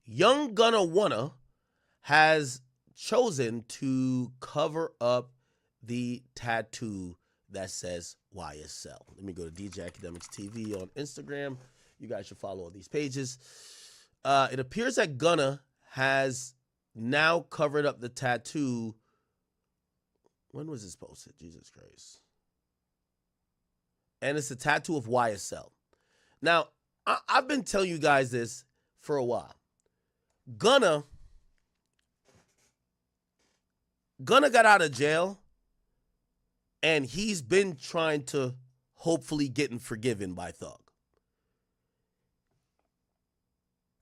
Young Gunna has chosen to cover up the tattoo that says YSL. Let me go to djakademiks TV on Instagram. You guys should follow all these pages. It appears that Gunna has now covered up the tattoo. When was this posted? Jesus Christ. And it's a tattoo of YSL. Now, I've been telling you guys this for a while. Gunna got out of jail, and he's been trying to hopefully getting forgiven by Thug.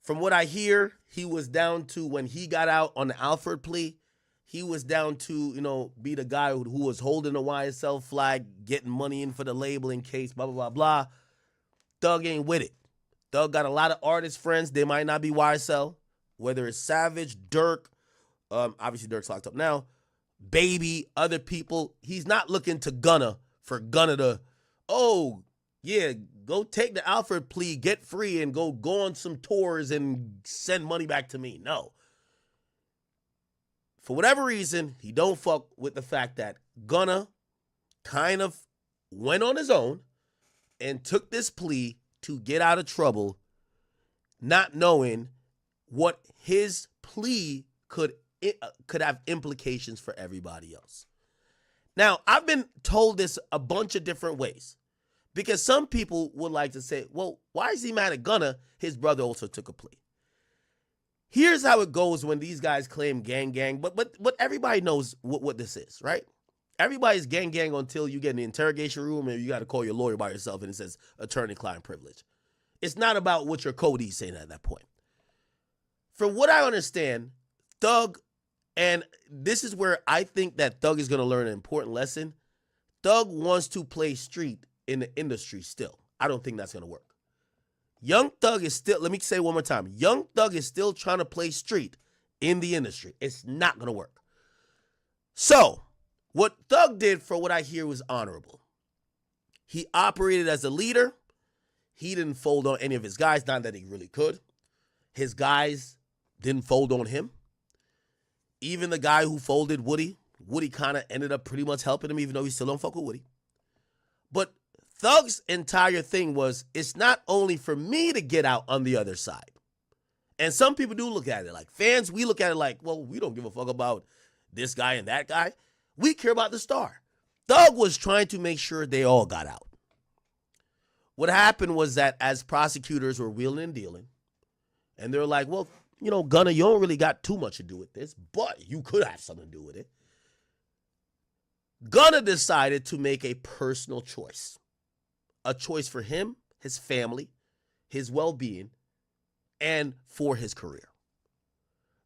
From what I hear, he was down to, when he got out on the Alfred plea, he was down to, be the guy who was holding the YSL flag, getting money in for the label in case, blah, blah, blah, blah. Thug ain't with it. Thug got a lot of artist friends. They might not be YSL, whether it's Savage, Dirk, obviously Dirk's locked up now, Baby, other people. He's not looking to Gunna for Gunna to, oh, yeah, go take the Alfred plea, get free, and go on some tours and send money back to me. No. For whatever reason, he don't fuck with the fact that Gunna kind of went on his own and took this plea to get out of trouble, not knowing what his plea could have implications for everybody else. Now, I've been told this a bunch of different ways, because some people would like to say, well, why is he mad at Gunna? His brother also took a plea. Here's how it goes when these guys claim gang, but everybody knows what this is, right? Everybody's gang until you get in the interrogation room and you got to call your lawyer by yourself and it says attorney-client privilege. It's not about what your code's saying at that point. From what I understand, Thug, and this is where I think that Thug is going to learn an important lesson. Thug wants to play street in the industry still. I don't think that's going to work. Young Thug is still, let me say it one more time. Young Thug is still trying to play street in the industry. It's not going to work. So, what Thug did, for what I hear, was honorable. He operated as a leader. He didn't fold on any of his guys, not that he really could. His guys didn't fold on him. Even the guy who folded Woody kind of ended up pretty much helping him, even though he still don't fuck with Woody. But Thug's entire thing was, it's not only for me to get out on the other side. And some people do look at it like fans. We look at it like, well, we don't give a fuck about this guy and that guy. We care about the star. Thug was trying to make sure they all got out. What happened was that as prosecutors were wheeling and dealing, and they're like, well, Gunna, you don't really got too much to do with this, but you could have something to do with it. Gunna decided to make a personal choice. A choice for him, his family, his well-being, and for his career.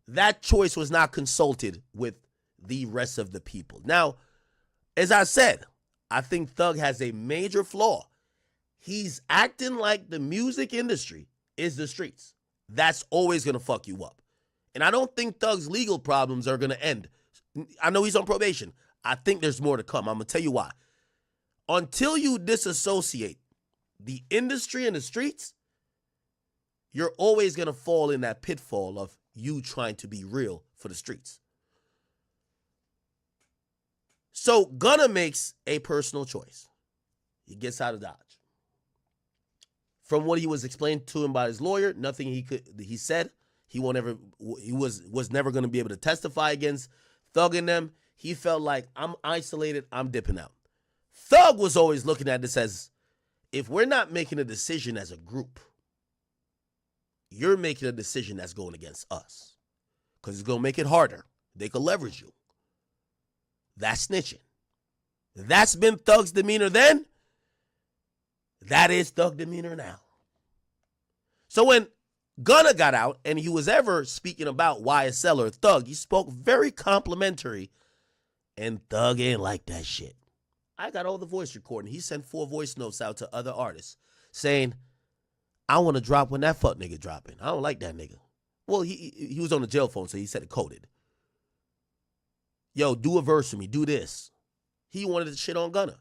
That choice was not consulted with the rest of the people. Now, as I said, I think Thug has a major flaw. He's acting like the music industry is the streets. That's always going to fuck you up. And I don't think Thug's legal problems are going to end. I know he's on probation. I think there's more to come. I'm going to tell you why. Until you disassociate the industry and the streets, you're always going to fall in that pitfall of you trying to be real for the streets. So Gunna makes a personal choice. He gets out of Dodge. From what he was explained to him by his lawyer, nothing he said, he was never going to be able to testify against Thug and them. He felt like, I'm isolated, I'm dipping out. Thug was always looking at this as, if we're not making a decision as a group, you're making a decision that's going against us. Because it's going to make it harder. They could leverage you. That's snitching. That's been Thug's demeanor then. That is Thug demeanor now. So when Gunna got out and he was ever speaking about YSL or Thug, he spoke very complimentary, and Thug ain't like that shit. I got all the voice recording. He sent 4 voice notes out to other artists saying, I want to drop when that fuck nigga dropping. I don't like that nigga. Well, he was on the jail phone, so he said it coded. Yo, do a verse for me. Do this. He wanted to shit on Gunna.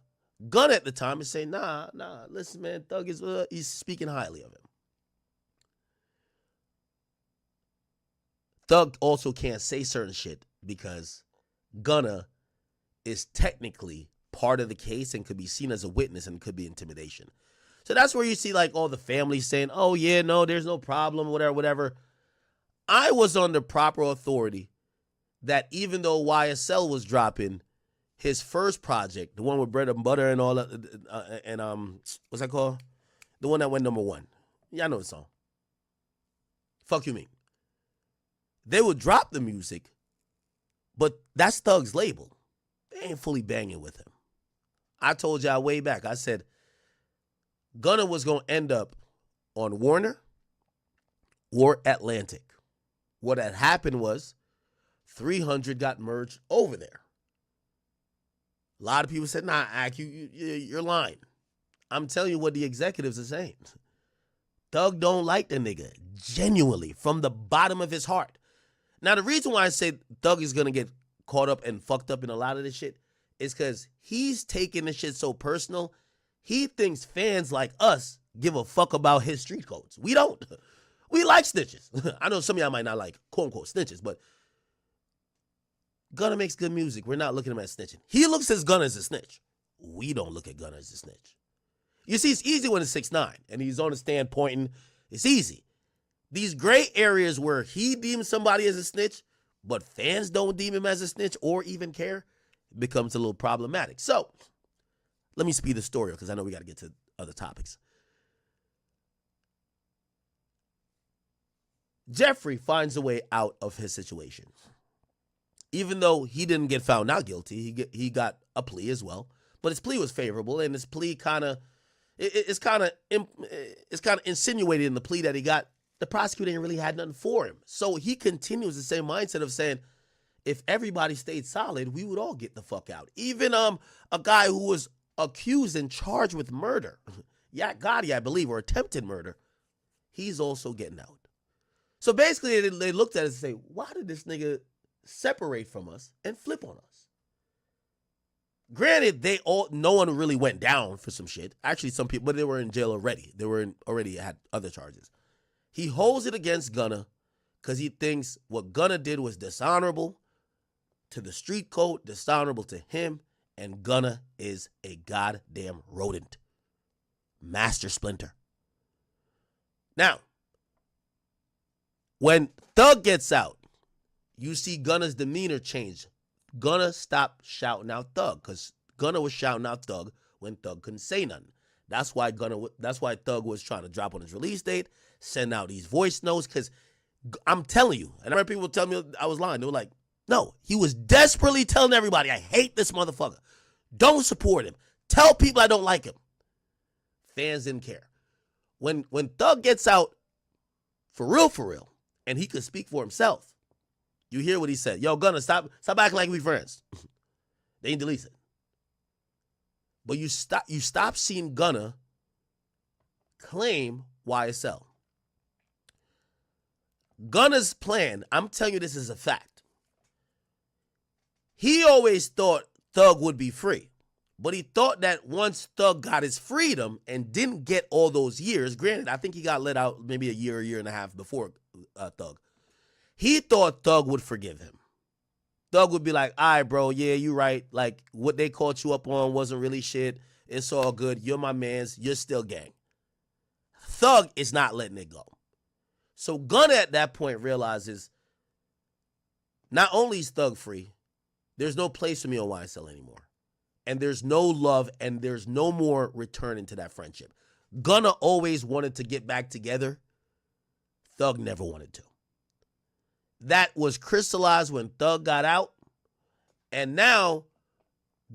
Gunna at the time is saying, nah, listen, man, Thug is, he's speaking highly of him. Thug also can't say certain shit because Gunna is technically part of the case and could be seen as a witness and could be intimidation. So that's where you see like all the families saying, oh yeah, no, there's no problem, whatever, whatever. I was on the proper authority that even though YSL was dropping his first project, the one with bread and butter and all that, and what's that called? The one that went #1. Yeah, I know the song. Fuck you mean. They would drop the music, but that's Thug's label. They ain't fully banging with him. I told y'all way back, I said Gunna was going to end up on Warner or Atlantic. What had happened was 300 got merged over there. A lot of people said, nah, Ak, you're lying. I'm telling you what the executives are saying. Thug don't like the nigga, genuinely, from the bottom of his heart. Now, the reason why I say Thug is going to get caught up and fucked up in a lot of this shit is because he's taking this shit so personal. He thinks fans like us give a fuck about his street codes. We don't. We like snitches. I know some of y'all might not like quote-unquote snitches, but Gunna makes good music. We're not looking at him as snitching. He looks at Gunna as a snitch. We don't look at Gunna as a snitch. You see, it's easy when it's 6ix9ine and he's on the stand pointing. It's easy. These gray areas where he deems somebody as a snitch, but fans don't deem him as a snitch or even care, it becomes a little problematic. So, let me speed the story because I know we got to get to other topics. Jeffrey finds a way out of his situation. Even though he didn't get found not guilty, he got a plea as well. But his plea was favorable, and his plea it's kind of insinuated in the plea that he got. The prosecutor ain't really had nothing for him. So he continues the same mindset of saying, if everybody stayed solid, we would all get the fuck out. Even a guy who was accused and charged with murder, Gotti, I believe, or attempted murder, he's also getting out. So basically, they looked at it and say, why did this nigga separate from us and flip on us? Granted, no one really went down for some shit. Actually, some people, but they were in jail already. Already had other charges. He holds it against Gunna because he thinks what Gunna did was dishonorable to the street code, dishonorable to him, and Gunna is a goddamn rodent. Master Splinter. Now, when Thug gets out, you see Gunna's demeanor change. Gunna stopped shouting out Thug because Gunna was shouting out Thug when Thug couldn't say nothing. That's why Thug was trying to drop on his release date, send out these voice notes, because I'm telling you, and I heard people tell me I was lying. They were like, no, he was desperately telling everybody, I hate this motherfucker. Don't support him. Tell people I don't like him. Fans didn't care. When Thug gets out, for real, and he could speak for himself, you hear what he said. Yo, Gunna, stop acting like we friends. They ain't delete it. But you stop seeing Gunna claim YSL. Gunna's plan, I'm telling you this is a fact. He always thought Thug would be free. But he thought that once Thug got his freedom and didn't get all those years, granted, I think he got let out maybe a year and a half before Thug. He thought Thug would forgive him. Thug would be like, all right, bro, yeah, you right. Like, what they caught you up on wasn't really shit. It's all good. You're my mans. You're still gang. Thug is not letting it go. So Gunna at that point realizes not only is Thug free, there's no place for me on YSL anymore. And there's no love and there's no more returning to that friendship. Gunna always wanted to get back together. Thug never wanted to. That was crystallized when Thug got out. And now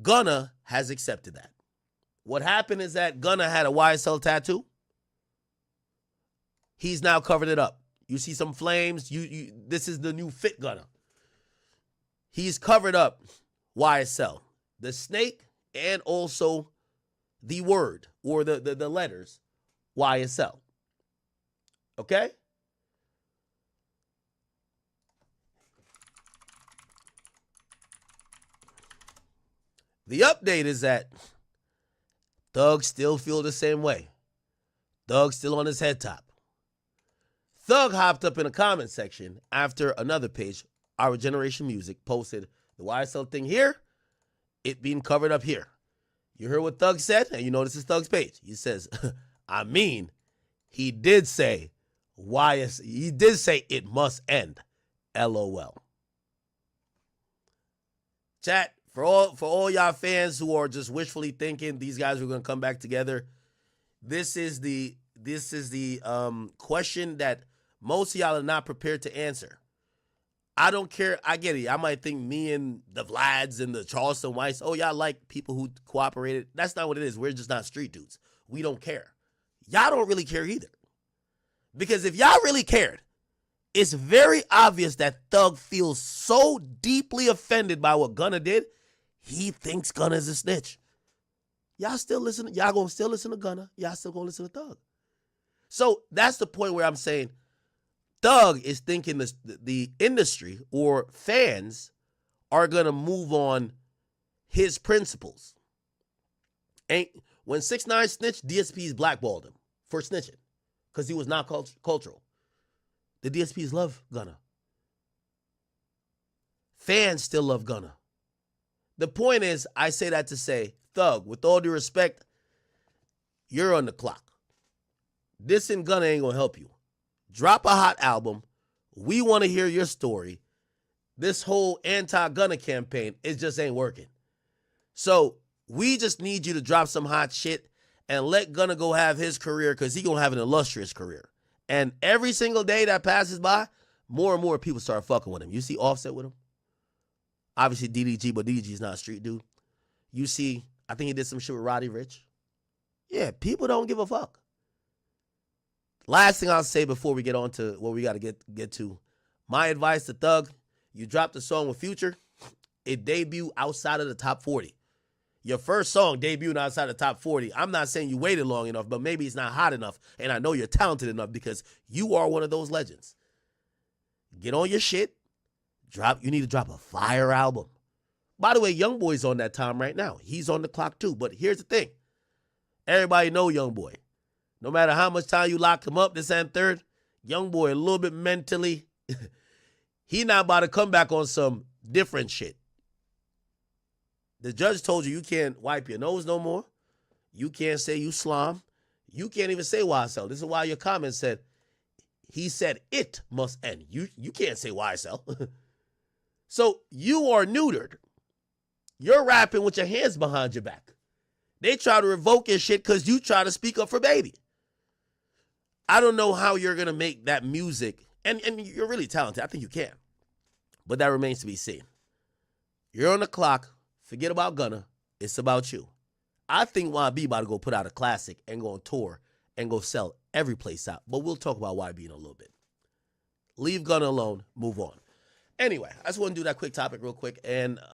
Gunna has accepted that. What happened is that Gunna had a YSL tattoo. He's now covered it up. You see some flames. This is the new fit Gunna. He's covered up YSL. The snake and also the word or the letters YSL. Okay? The update is that Thug still feel the same way. Thug still on his head top. Thug hopped up in a comment section after another page, Our Generation Music, posted the YSL thing here, it being covered up here. You heard what Thug said, and you know this is Thug's page. He says, I mean, he did say he did say it must end. LOL. Chat, for all y'all fans who are just wishfully thinking these guys are gonna come back together, this is the question that most of y'all are not prepared to answer. I don't care. I get it. I might think me and the Vlads and the Charleston Whites, oh, y'all like people who cooperated. That's not what it is. We're just not street dudes. We don't care. Y'all don't really care either. Because if y'all really cared, it's very obvious that Thug feels so deeply offended by what Gunna did, he thinks Gunna is a snitch. Y'all still listen. Y'all gonna still listen to Gunna. Y'all still gonna listen to Thug. So that's the point where I'm saying Thug is thinking the industry or fans are going to move on his principles. And when 6ix9ine snitched, DSPs blackballed him for snitching because he was not cultural. The DSPs love Gunna. Fans still love Gunna. The point is, I say that to say, Thug, with all due respect, you're on the clock. This and Gunna ain't going to help you. Drop a hot album. We want to hear your story. This whole anti-Gunna campaign, it just ain't working. So we just need you to drop some hot shit and let Gunna go have his career because he's going to have an illustrious career. And every single day that passes by, more and more people start fucking with him. You see Offset with him? Obviously DDG, but DDG is not a street dude. You see, I think he did some shit with Roddy Ricch. Yeah, people don't give a fuck. Last thing I'll say before we get on to what we got to get to. My advice to Thug, you dropped the song with Future, it debuted outside of the top 40. Your first song debuted outside the top 40. I'm not saying you waited long enough, but maybe it's not hot enough, and I know you're talented enough because you are one of those legends. Get on your shit. You need to drop a fire album. By the way, YoungBoy's on that time right now. He's on the clock too, but here's the thing. Everybody know YoungBoy. No matter how much time you lock him up, this and third, YoungBoy a little bit mentally, he not about to come back on some different shit. The judge told you can't wipe your nose no more. You can't say you slum. You can't even say YSL. This is why your comment said, he said it must end. You can't say YSL. So you are neutered. You're rapping with your hands behind your back. They try to revoke your shit because you try to speak up for Baby. I don't know how you're going to make that music, and you're really talented. I think you can. But that remains to be seen. You're on the clock. Forget about Gunna. It's about you. I think YB about to go put out a classic and go on tour and go sell every place out. But we'll talk about YB in a little bit. Leave Gunna alone. Move on. Anyway, I just want to do that quick topic real quick. And